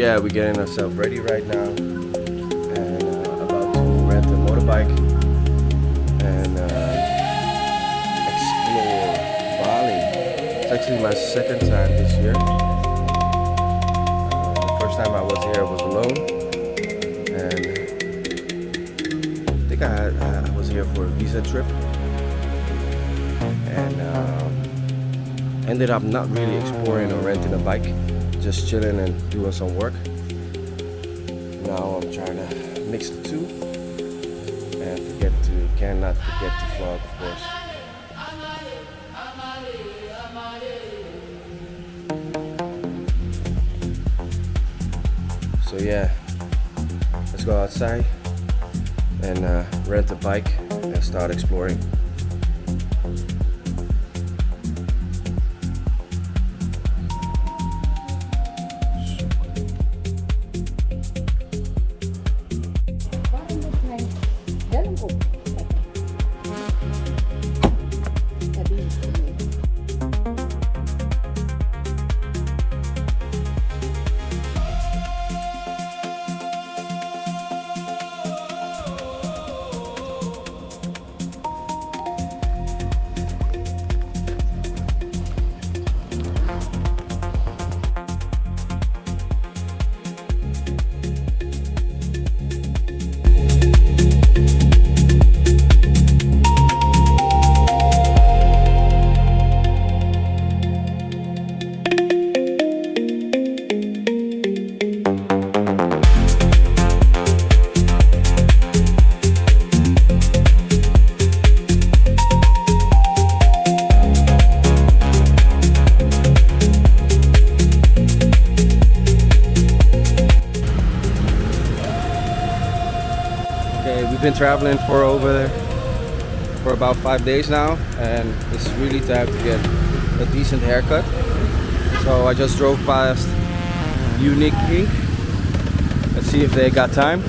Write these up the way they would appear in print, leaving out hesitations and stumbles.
yeah, we're getting ourselves ready right now and about to rent a motorbike and explore Bali. It's actually my second time this year. The first time I was here I was alone, and I think I was here for a visa trip, and ended up not really exploring or renting a bike, just chilling and doing some work. Now I'm trying to mix the two and cannot forget to vlog, of course. So yeah, let's go outside and rent a bike and start exploring. We've been traveling for about 5 days now, and it's really time to get a decent haircut. So I just drove past Unique Ink. Let's see if they got time.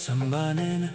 Sambanin